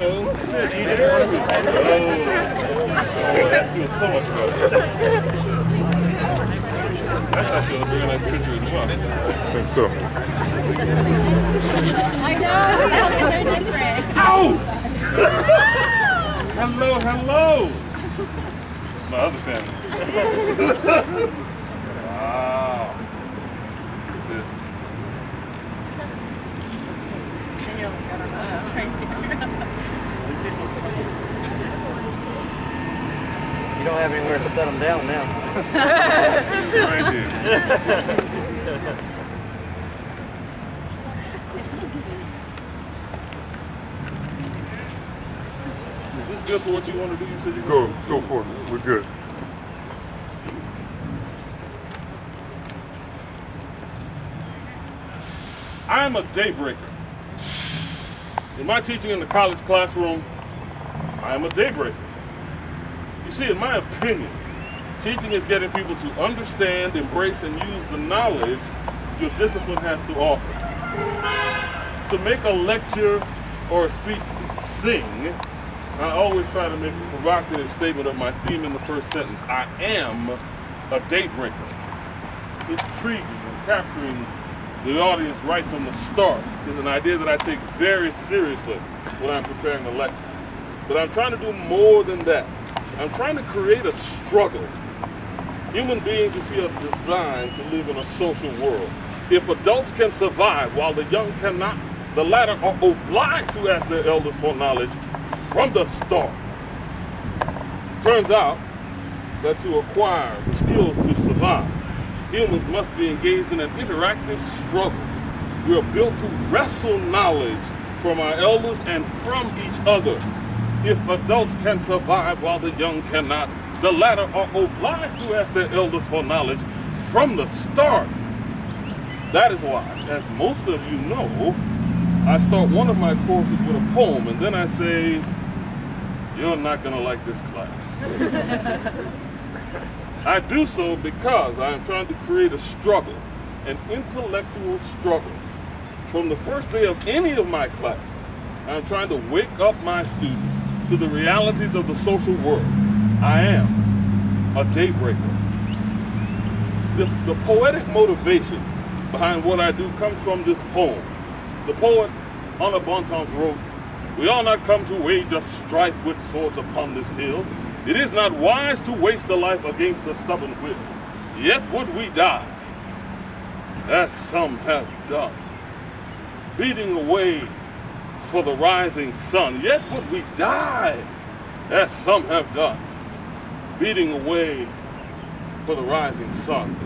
Oh, shit, you did everything. Oh, that feels so much better. That's actually a very nice picture as well. I think so. I know. They're different. Ow! Hello, hello. My other family. Wow. Look at this. You don't have anywhere to set them down now. Right here. Is this good for what you want to do? You said you Go for it. We're good. I am a daybreaker. In my teaching in the college classroom, I am a daybreaker. You see, in my opinion, teaching is getting people to understand, embrace, and use the knowledge your discipline has to offer. To make a lecture or a speech sing, I always try to make a provocative statement of my theme in the first sentence. I am a daybreaker. Intriguing and capturing the audience right from the start is an idea that I take very seriously when I'm preparing a lecture. But I'm trying to do more than that. I'm trying to create a struggle. Human beings, you see, are designed to live in a social world. If adults can survive while the young cannot, the latter are obliged to ask their elders for knowledge from the start. Turns out that to acquire the skills to survive, humans must be engaged in an interactive struggle. We are built to wrestle knowledge from our elders and from each other. If adults can survive while the young cannot, the latter are obliged to ask their elders for knowledge from the start. That is why, as most of you know, I start one of my courses with a poem, and then I say, "You're not gonna like this class." I do so because I am trying to create a struggle, an intellectual struggle. From the first day of any of my classes, I'm trying to wake up my students to the realities of the social world. I am a daybreaker. The poetic motivation behind what I do comes from this poem. The poet Anna Bontemps wrote, "We are not come to wage a strife with swords upon this hill. It is not wise to waste a life against a stubborn will. Yet would we die, as some have done, beating away for the rising sun. Yet would we die, as some have done, beating away for the rising sun."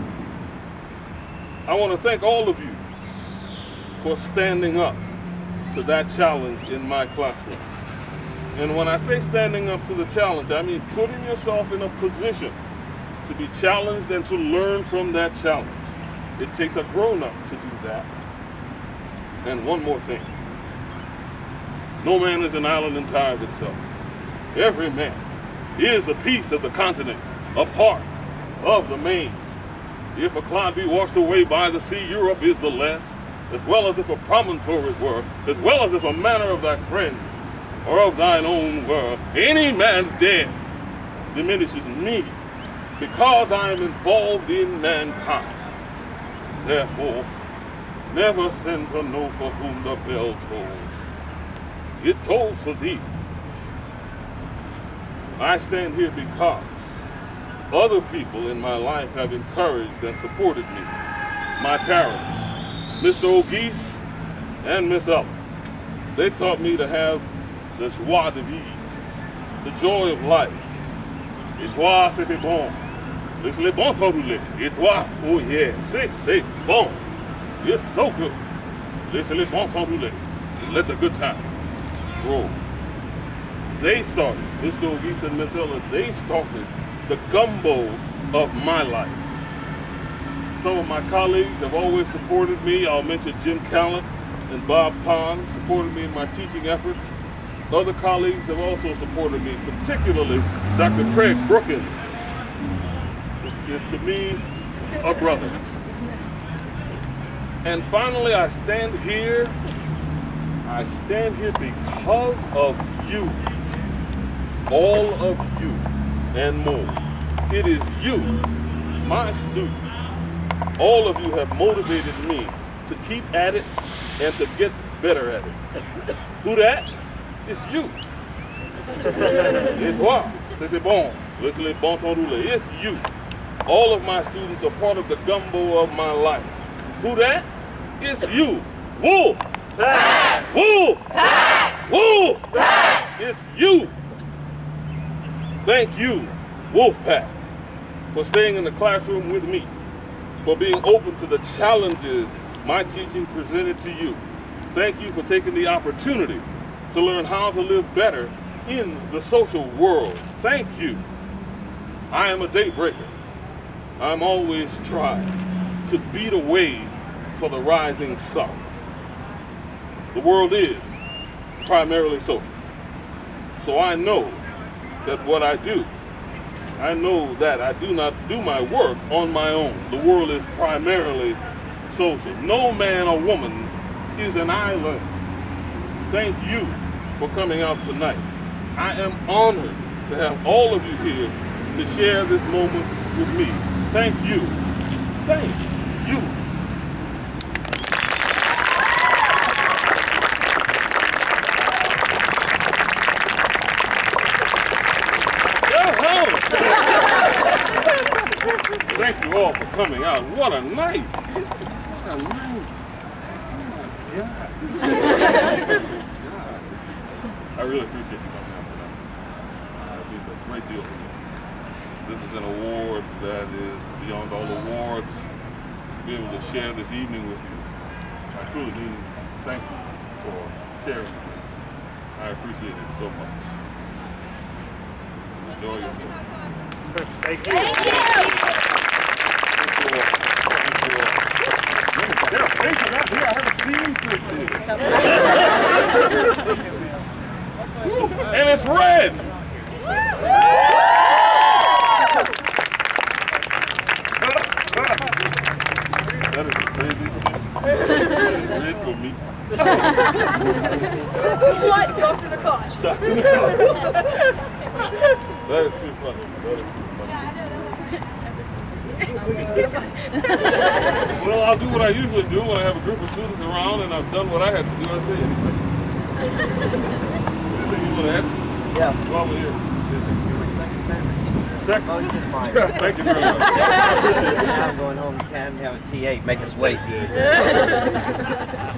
I want to thank all of you for standing up to that challenge in my classroom. And when I say standing up to the challenge, I mean putting yourself in a position to be challenged and to learn from that challenge. It takes a grown-up to do that. And one more thing. No man is an island entire of itself. Every man is a piece of the continent, a part of the main. If a cloud be washed away by the sea, Europe is the less, as well as if a promontory were, as well as if a manner of thy friend or of thine own were. Any man's death diminishes me, because I am involved in mankind. Therefore, never send to know for whom the bell tolls. It tolls for thee. I stand here because other people in my life have encouraged and supported me. My parents, Mr. O'Geese and Miss Ella. They taught me to have the joie de vivre, the joy of life. Et toi, c'est bon. Laissez-les bon temps rouler. Et toi, oh yeah, c'est bon. You're so good. Laissez-les bon temps rouler. Let the good times roll. They started, Mr. O'Geese and Miss Ella, they started the gumbo of my life. Some of my colleagues have always supported me. I'll mention Jim Callan and Bob Pond supported me in my teaching efforts. Other colleagues have also supported me, particularly Dr. Craig Brookins is to me a brother. And finally, I stand here because of you. All of you and more. It is you, my students. All of you have motivated me to keep at it and to get better at it. Who that? It's you. Et toi, c'est bon. Laissez les bons temps rouler. It's you. All of my students are part of the gumbo of my life. Who that? It's you. Woo! Woo! Woo! It's you. Thank you, Wolfpack, for staying in the classroom with me, for being open to the challenges my teaching presented to you. Thank you for taking the opportunity to learn how to live better in the social world. Thank you. I am a daybreaker. I'm always trying to beat a wave for the rising sun. The world is primarily social. So I know that what I do, I know that I do not do my work on my own. The world is primarily social. No man or woman is an island. Thank you for coming out tonight. I am honored to have all of you here to share this moment with me. Thank you. Thank you. Thank you all for coming out. What a night. What a night. Oh my God. I really appreciate you coming out tonight. It means a great deal to me. This is an award that is beyond all awards. To be able to share this evening with you, I truly mean thank you for sharing with me. I appreciate it so much. Enjoy yourself. Thank you. Thank you. Thank you. I haven't seen this here. And it's red. That is the craziest thing. It's red for me. What? Dr. Nacoste. Dr. Nacoste. That is too funny. That is too funny. Well, I'll do what I usually do when I have a group of students around and I've done what I had to do. I say anything. Anything you want to ask me? Yeah. While we're here. Second. Oh, you did mine. Thank you very much. Now I'm going home. You can't have a T8. Make us wait. Yeah.